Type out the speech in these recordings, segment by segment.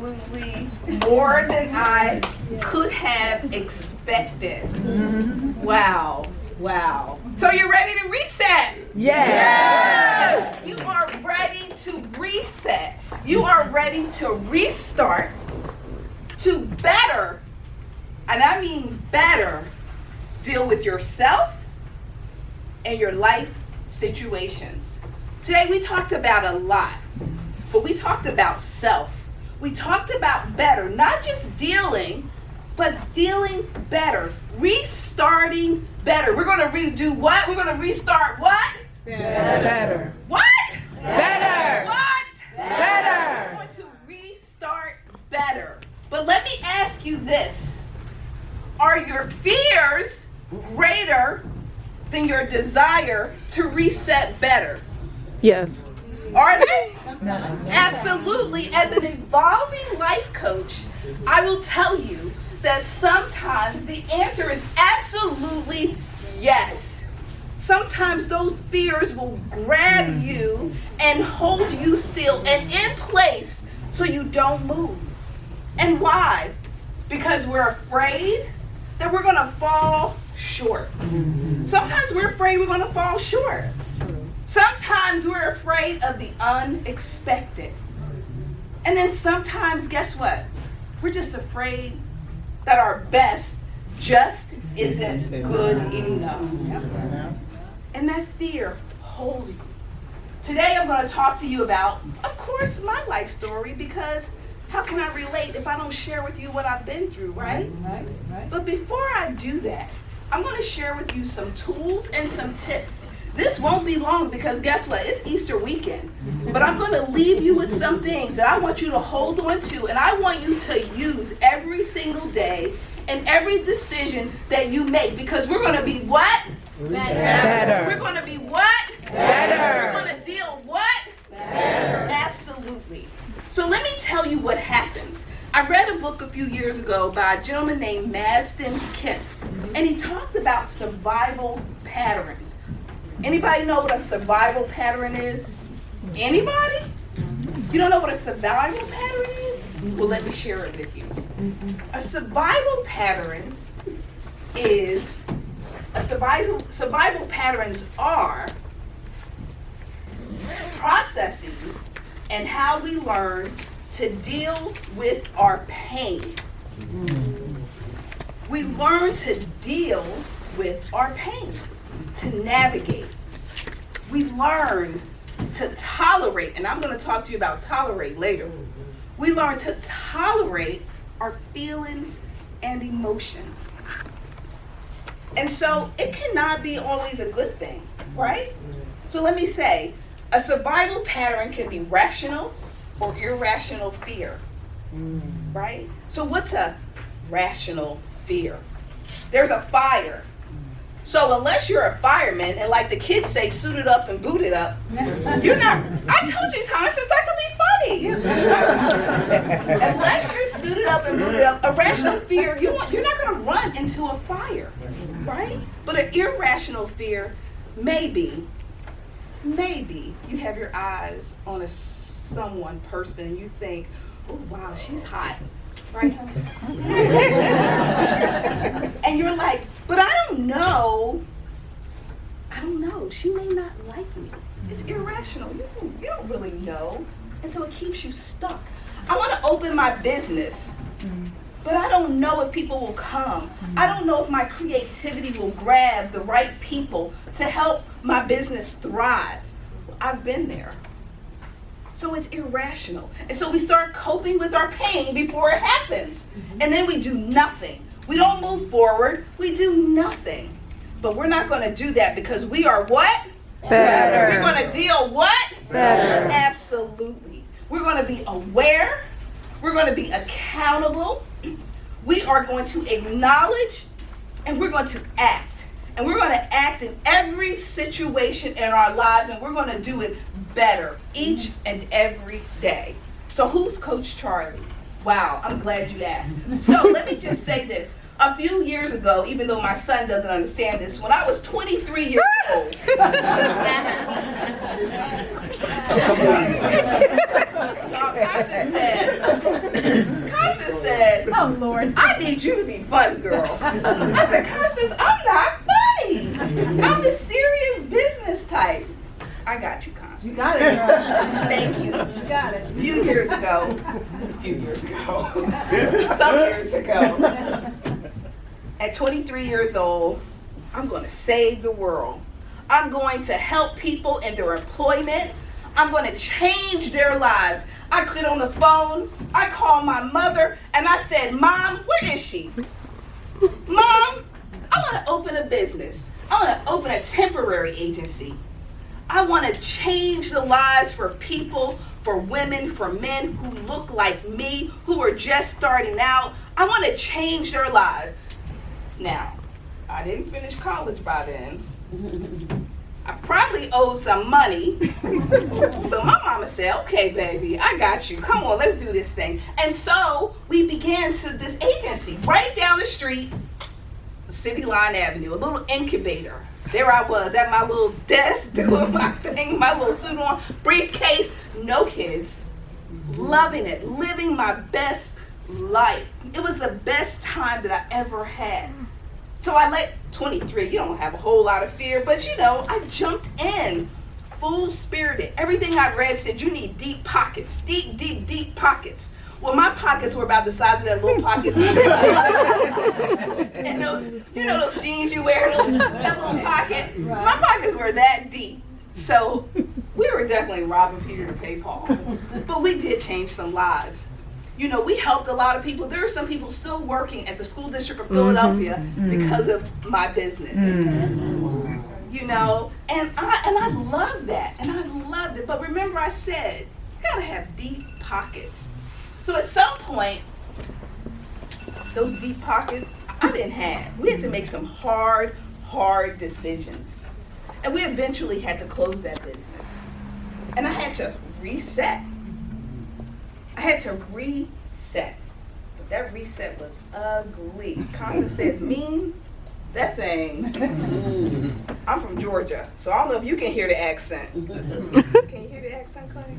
absolutely more than I could have expected. Wow. Wow. So you're ready to reset? Yes. You are ready to reset. You are ready to restart, to better, and I mean better, deal with yourself and your life situations. Today we talked about a lot, but we talked about self. We talked about better, not just dealing, but dealing better, restarting better. We're going to redo what? We're going to restart what? Better. What? Better. What? Better. We're going to restart better. But let me ask you this. Are your fears greater than your desire to reset better? Yes. Are they? Absolutely. As an evolving life coach, I will tell you that sometimes the answer is absolutely yes. Sometimes those fears will grab you and hold you still and in place so you don't move. And why? Because we're afraid that we're going to fall short. Sometimes we're afraid we're going to fall short. Sometimes we're afraid of the unexpected. And then sometimes, guess what? We're just afraid that our best just isn't good enough. And that fear holds you. Today I'm going to talk to you about, of course, my life story, because how can I relate if I don't share with you what I've been through, right? But before I do that, I'm going to share with you some tools and some tips. This won't be long because guess what? It's Easter weekend. But I'm going to leave you with some things that I want you to hold on to, and I want you to use every single day and every decision that you make, because we're going to be what? Better. We're going to be what? Better. We're going to deal what? Better. Absolutely. So let me tell you what happens. I read a book a few years ago by a gentleman named Maston Kent, and he talked about survival patterns. Anybody know what a survival pattern is? Anybody? You don't know what a survival pattern is? Well, let me share it with you. A survival pattern is, survival patterns are processes and how we learn to deal with our pain. We learn to deal with our pain, to navigate. We learn to tolerate, and I'm going to talk to you about tolerate later. We learn to tolerate our feelings and emotions. And so it cannot be always a good thing, right? So let me say, a survival pattern can be rational or irrational fear, right? So what's a rational fear? There's a fire. So unless you're a fireman and, like the kids say, suited up and booted up, you're not. I told you, Thomas, since I could be funny. Unless you're suited up and booted up, a rational fear, you're not going to run into a fire, right? But an irrational fear, maybe you have your eyes on a person, and you think, oh wow, she's hot. Right? And you're like, but I don't know, she may not like me. It's irrational. You don't really know. And so it keeps you stuck. I want to open my business, but I don't know if people will come. I don't know if my creativity will grab the right people to help my business thrive. I've been there. So it's irrational. And so we start coping with our pain before it happens. And then we do nothing. We don't move forward. We do nothing. But we're not going to do that because we are what? Better. We're going to deal what? Better. Absolutely. We're going to be aware. We're going to be accountable. We are going to acknowledge, and we're going to act. And we're going to act in every situation in our lives, and we're going to do it better each and every day. So who's Coach Charley? Wow, I'm glad you asked. So let me just say this. A few years ago, even though my son doesn't understand this, when I was 23 years old, Constance said, oh Lord, I need you to be funny, girl. I said, Constance, I'm not funny. I'm the serious business type. I got you, Constance. You got it, girl. Thank you. You got it. Some years ago, at 23 years old, I'm going to save the world. I'm going to help people in their employment. I'm going to change their lives. I get on the phone, I call my mother, and I said, Mom, where is she? Mom, I want to open a business. I want to open a temporary agency. I want to change the lives for people, for women, for men who look like me, who are just starting out. I want to change their lives. Now, I didn't finish college by then. I probably owed some money, but my mama said, okay, baby, I got you. Come on, let's do this thing. And so we began to this agency right down the street, City Line Avenue, a little incubator. There I was at my little desk doing my thing, my little suit on, briefcase, no kids, loving it, living my best life. It was the best time that I ever had. So I 23, you don't have a whole lot of fear, but you know, I jumped in, full spirited. Everything I read said you need deep pockets, deep, deep, deep pockets. Well, my pockets were about the size of that little pocket. And those, you know those jeans you wear, that little pocket? My pockets were that deep. So we were definitely robbing Peter to pay Paul. But we did change some lives. You know, we helped a lot of people. There are some people still working at the school district of Philadelphia because of my business. You know, and I love that, and I loved it. But remember I said, you gotta have deep pockets. So at some point, those deep pockets, I didn't have. We had to make some hard decisions. And we eventually had to close that business. And I had to reset. But that reset was ugly. Constance says, mean, that thing. I'm from Georgia, so I don't know if you can hear the accent. Can you hear the accent, Clay?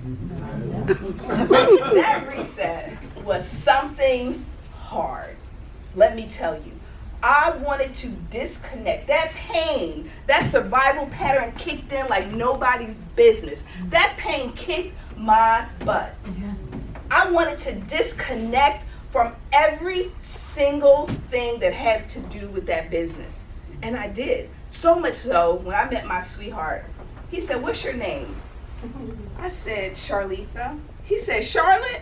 That reset was something hard. Let me tell you. I wanted to disconnect. That pain, that survival pattern kicked in like nobody's business. That pain kicked my butt. I wanted to disconnect from every single thing that had to do with that business. And I did. So much so, when I met my sweetheart, he said, what's your name? I said, Charlitha. He said, Charlotte?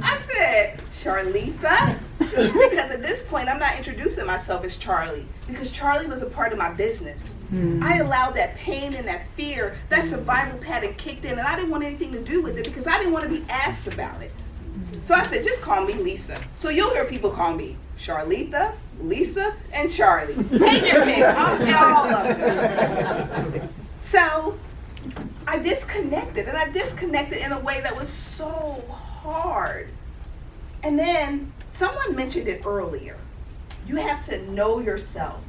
I said, Charlitha? Because at this point, I'm not introducing myself as Charley, because Charley was a part of my business. I allowed that pain and that fear, that survival pattern kicked in, and I didn't want anything to do with it because I didn't want to be asked about it. So I said, just call me Lisa. So you'll hear people call me Charlitha, Lisa, and Charley. Take your pick. I'm all of it. So I disconnected, and I disconnected in a way that was so hard. And then someone mentioned it earlier. You have to know yourself.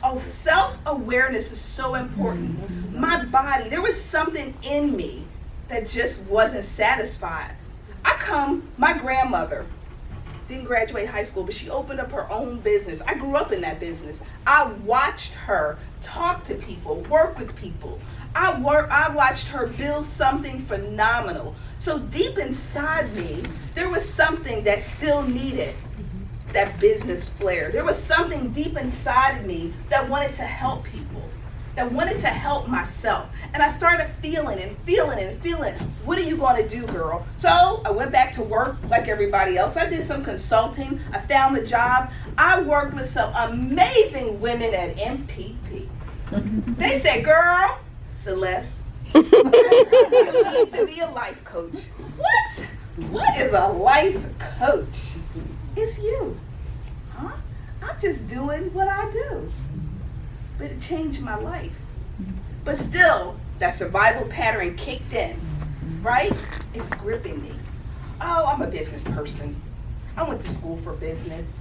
Oh, self-awareness is so important. My body, there was something in me that just wasn't satisfied. My grandmother didn't graduate high school, but she opened up her own business. I grew up in that business. I watched her talk to people, work with people. I watched her build something phenomenal. So deep inside me, there was something that still needed that business flair. There was something deep inside of me that wanted to help people, that wanted to help myself. And I started feeling, what are you going to do, girl? So I went back to work like everybody else. I did some consulting. I found a job. I worked with some amazing women at MPP. They said, girl, Celeste, you need to be a life coach. What? What is a life coach? It's you. Huh? I'm just doing what I do. But it changed my life. But still, that survival pattern kicked in, right? It's gripping me. Oh, I'm a business person. I went to school for business.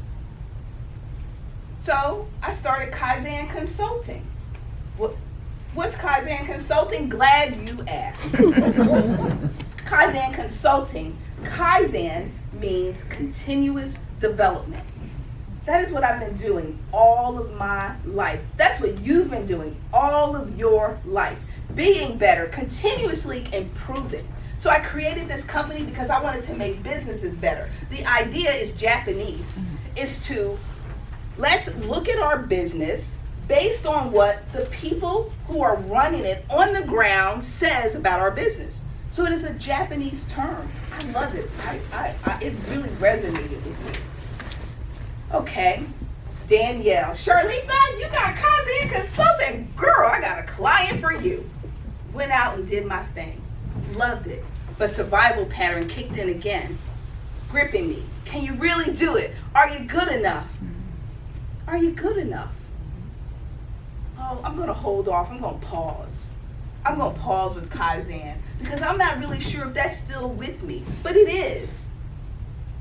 So I started Kaizen Consulting. Well, What's Kaizen Consulting? Glad you asked. Kaizen Consulting. Kaizen means continuous development. That is what I've been doing all of my life. That's what you've been doing all of your life. Being better, continuously improving. So I created this company because I wanted to make businesses better. The idea is Japanese. Is to let's look at our business based on what the people who are running it on the ground says about our business. So it is a Japanese term. I love it. It really resonated with me. Okay, Danielle. Charley, you got Kaizen Consulting. Girl, I got a client for you. Went out and did my thing. Loved it. But survival pattern kicked in again, gripping me. Can you really do it? Are you good enough? Are you good enough? Oh, I'm going to hold off. I'm going to pause. I'm going to pause with Kaizen because I'm not really sure if that's still with me, but it is.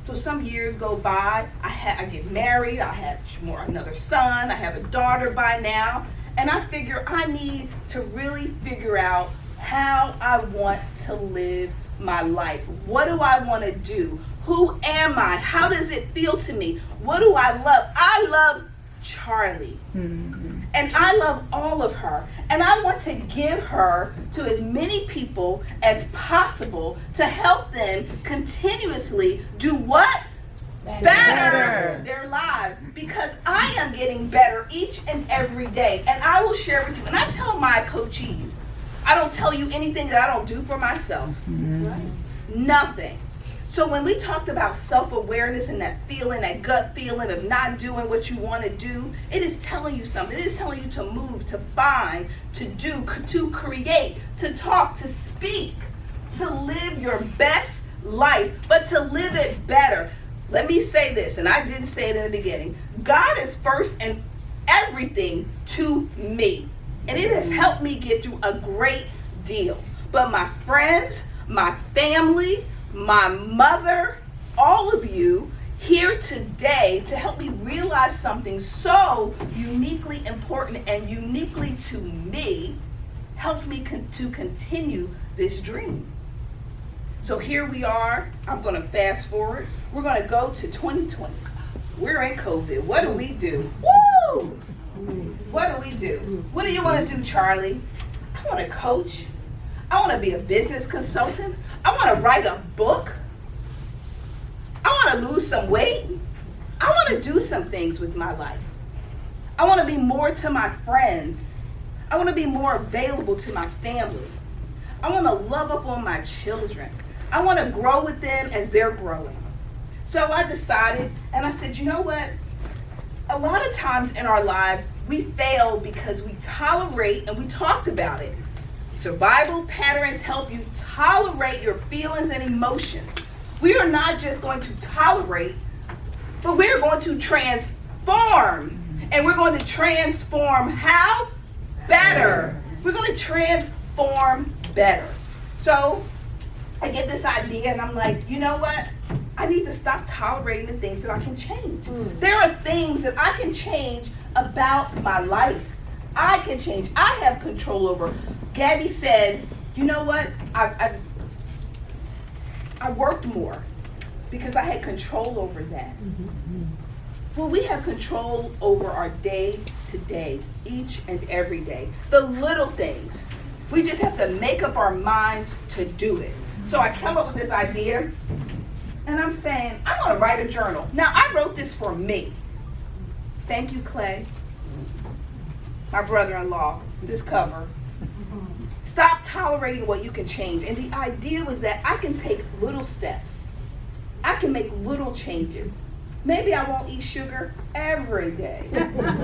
So some years go by, I get married, I have another son, I have a daughter by now, and I figure I need to really figure out how I want to live my life. What do I want to do? Who am I? How does it feel to me? What do I love? I love Charley. And I love all of her. And I want to give her to as many people as possible to help them continuously do what? Better their lives. Because I am getting better each and every day. And I will share with you. And I tell my coachees, I don't tell you anything that I don't do for myself. Nothing. So when we talked about self-awareness and that feeling, that gut feeling of not doing what you want to do, it is telling you something. It is telling you to move, to find, to do, to create, to talk, to speak, to live your best life, but to live it better. Let me say this, and I didn't say it in the beginning. God is first and everything to me. And it has helped me get through a great deal. But my friends, my family, my mother, all of you here today to help me realize something so uniquely important and uniquely to me helps me to continue this dream. So here we are. I'm going to fast forward. We're going to go to 2020. We're in COVID. What do we do? Woo! What do we do? What do you want to do, Charley? I want to coach. I want to be a business consultant. I want to write a book. I want to lose some weight. I want to do some things with my life. I want to be more to my friends. I want to be more available to my family. I want to love up on my children. I want to grow with them as they're growing. So I decided, and I said, you know what? A lot of times in our lives, we fail because we tolerate, and we talked about it. Survival patterns help you tolerate your feelings and emotions. We are not just going to tolerate, but we're going to transform. And we're going to transform how? Better. We're going to transform better. So I get this idea and I'm like, you know what? I need to stop tolerating the things that I can change. There are things that I can change about my life. I can change. I have control over. Gabby said, you know what? I worked more because I had control over that. Well, we have control over our day to day, each and every day. The little things. We just have to make up our minds to do it. So I come up with this idea, and I'm saying, I'm going to write a journal. Now, I wrote this for me. Thank you, Clay. My brother-in-law, this cover. Stop tolerating what you can change. And the idea was that I can take little steps. I can make little changes. Maybe I won't eat sugar every day.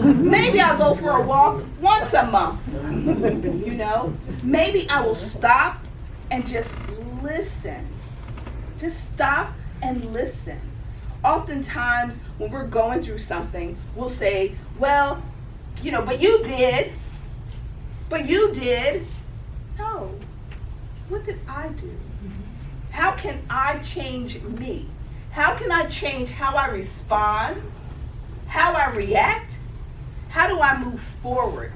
Maybe I'll go for a walk once a month. You know? Maybe I will stop and just listen. Just stop and listen. Oftentimes, when we're going through something, we'll say, well, you know, but you did. But you did. No. What did I do? How can I change me? How can I change how I respond? How I react? How do I move forward?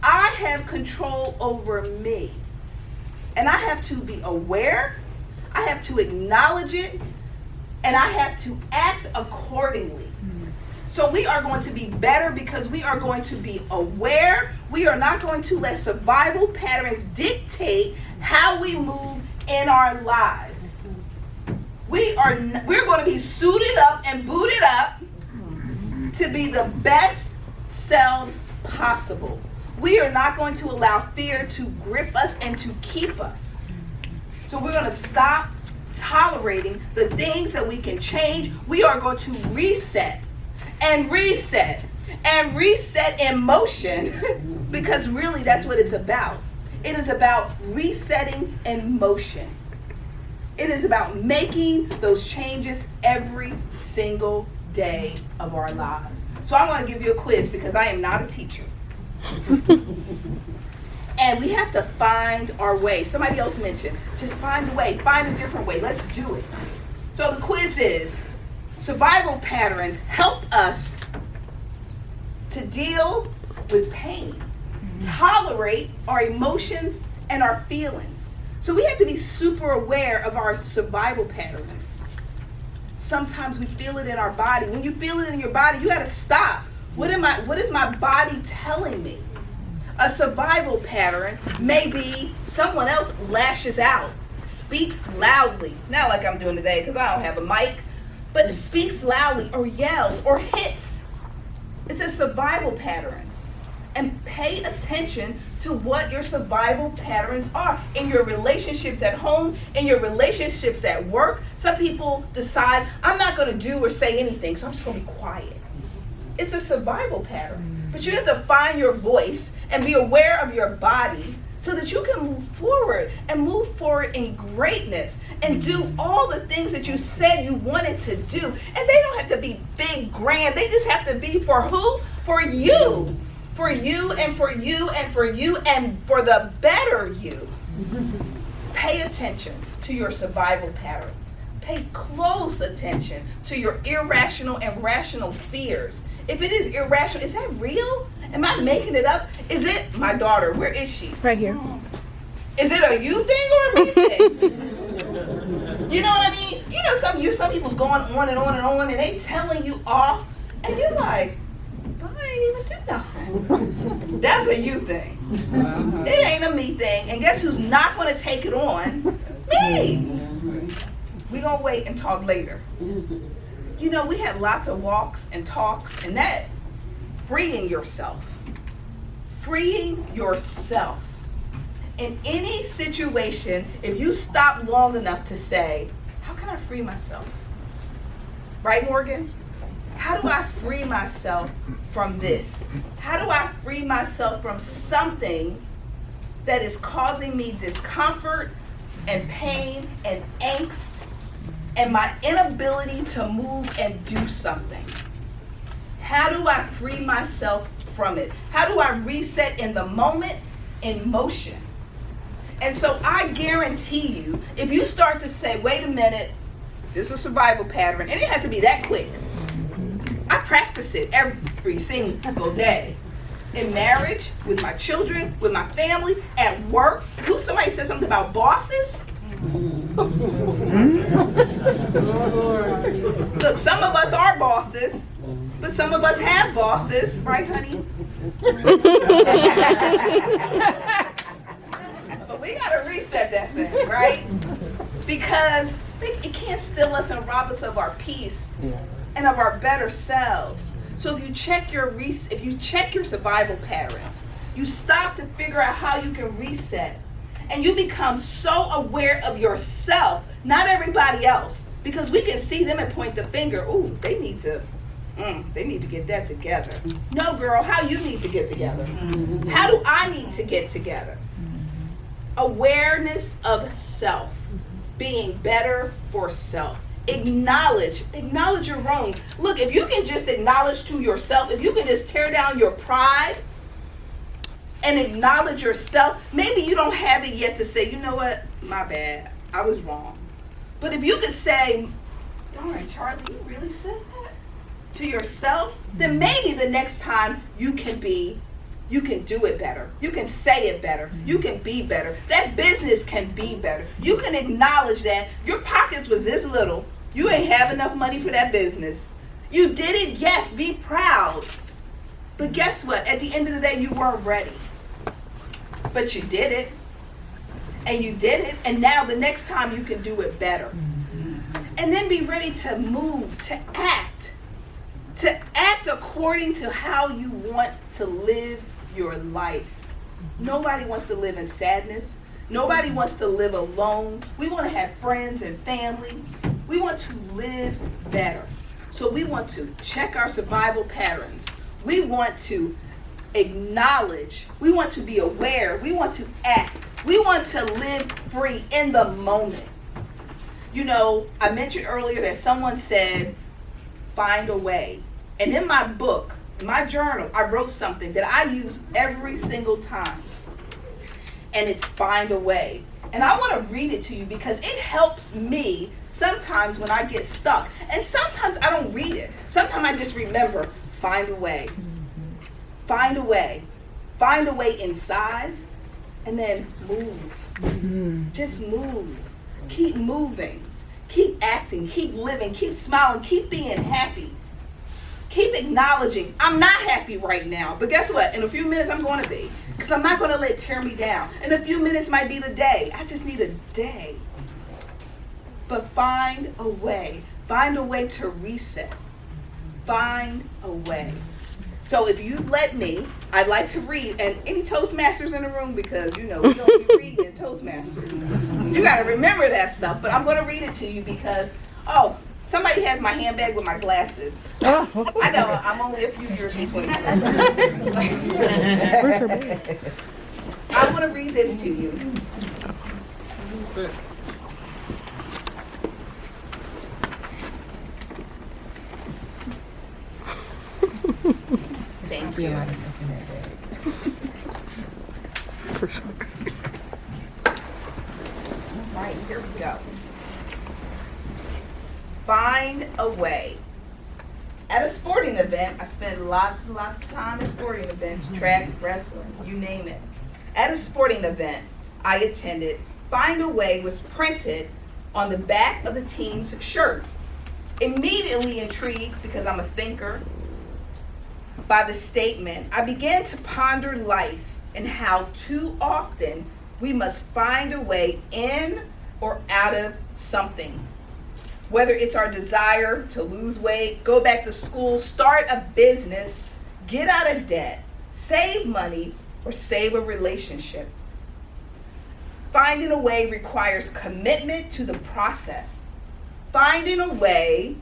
I have control over me. And I have to be aware, I have to acknowledge it, and I have to act accordingly. So we are going to be better because we are going to be aware. We are not going to let survival patterns dictate how we move in our lives. We're going to be suited up and booted up to be the best selves possible. We are not going to allow fear to grip us and to keep us. So we're going to stop tolerating the things that we can change. We are going to reset and reset and reset in motion because really that's what it's about. It is about resetting in motion. It is about making those changes every single day of our lives. So I want to give you a quiz because I am not a teacher. And we have to find our way. Somebody else mentioned, just find a way, find a different way. Let's do it. So the quiz is, survival patterns help us to deal with pain, tolerate our emotions and our feelings. So we have to be super aware of our survival patterns. Sometimes we feel it in our body. When you feel it in your body, you got to stop. What is my body telling me? A survival pattern may be someone else lashes out, speaks loudly, not like I'm doing today because I don't have a mic, but speaks loudly or yells or hits. It's a survival pattern. And pay attention to what your survival patterns are in your relationships at home, in your relationships at work. Some people decide, I'm not going to do or say anything, so I'm just going to be quiet. It's a survival pattern. But you have to find your voice and be aware of your body so that you can move forward and move forward in greatness and do all the things that you said you wanted to do. And they don't have to be big, grand. They just have to be for who? For you. For you and for you and for you and for the better you. Pay attention to your survival patterns. Pay close attention to your irrational and rational fears. If it is irrational, is that real? Am I making it up? Is it my daughter? Where is she? Right here. Is it a you thing or a me thing? You know what I mean? You know, some people's going on and on and on, and they telling you off, and you're like, I ain't even do nothing. That's a you thing. It ain't a me thing. And guess who's not going to take it on? Me. We're going to wait and talk later. You know, we had lots of walks and talks, and that freeing yourself. Freeing yourself. In any situation, if you stop long enough to say, how can I free myself? Right, Morgan? How do I free myself from this? How do I free myself from something that is causing me discomfort and pain and angst and my inability to move and do something? How do I free myself from it? How do I reset in the moment, in motion? And so I guarantee you, if you start to say, wait a minute, is this a survival pattern? And it has to be that quick. I practice it every single day. In marriage, with my children, with my family, at work. Till somebody said something about bosses. Look, some of us are bosses, but some of us have bosses. Right, honey? But we got to reset that thing, right? Because it can't steal us and rob us of our peace and of our better selves. So if you check your survival patterns, you stop to figure out how you can reset, and you become so aware of yourself, not everybody else, because we can see them and point the finger. Ooh, they need to get that together. No, girl, how you need to get together? How do I need to get together? Awareness of self, being better for self. Acknowledge your wrong. Look, if you can just acknowledge to yourself, if you can just tear down your pride and acknowledge yourself, maybe you don't have it yet to say, you know what, my bad, I was wrong. But if you could say, darn, Charlie, you really said that to yourself, then maybe the next time you can be You can do it better. You can say it better. You can be better. That business can be better. You can acknowledge that your pockets was this little. You ain't have enough money for that business. You did it, yes, be proud. But guess what? At the end of the day, you weren't ready. But you did it. And you did it. And now the next time you can do it better. And then be ready to move, to act according to how you want to live your life. Nobody wants to live in sadness. Nobody wants to live alone. We want to have friends and family. We want to live better. So we want to check our survival patterns. We want to acknowledge. We want to be aware. We want to act. We want to live free in the moment. You know, I mentioned earlier that someone said, find a way. And in my book, in my journal, I wrote something that I use every single time. And it's find a way. And I want to read it to you because it helps me sometimes when I get stuck. And sometimes I don't read it. Sometimes I just remember, find a way. Find a way. Find a way inside and then move. Just move. Keep moving. Keep acting. Keep living. Keep smiling. Keep being happy. Keep acknowledging, I'm not happy right now. But guess what? In a few minutes, I'm going to be. Because I'm not going to let it tear me down. In a few minutes might be the day. I just need a day. But find a way. Find a way to reset. Find a way. So if you let me, I'd like to read. And any Toastmasters in the room, because, you know, we don't be reading in Toastmasters. You got to remember that stuff. But I'm going to read it to you because, somebody has my handbag with my glasses. I know, I'm only a few years from 22. I want to read this to you. Thank you. All right, here we go. Find a way. At a sporting event, I spend lots and lots of time at sporting events, track, wrestling, you name it. At a sporting event I attended, find a way was printed on the back of the team's shirts. Immediately intrigued, because I'm a thinker, by the statement, I began to ponder life and how too often we must find a way in or out of something. Whether it's our desire to lose weight, go back to school, start a business, get out of debt, save money, or save a relationship. Finding a way requires commitment to the process. Finding a way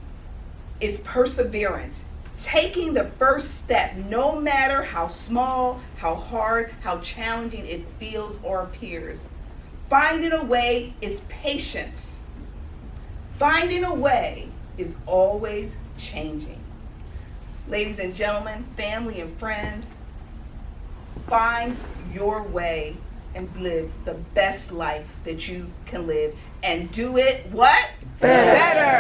is perseverance. Taking the first step, no matter how small, how hard, how challenging it feels or appears. Finding a way is patience. Finding a way is always changing. Ladies and gentlemen, family and friends, find your way and live the best life that you can live. And do it what? Better.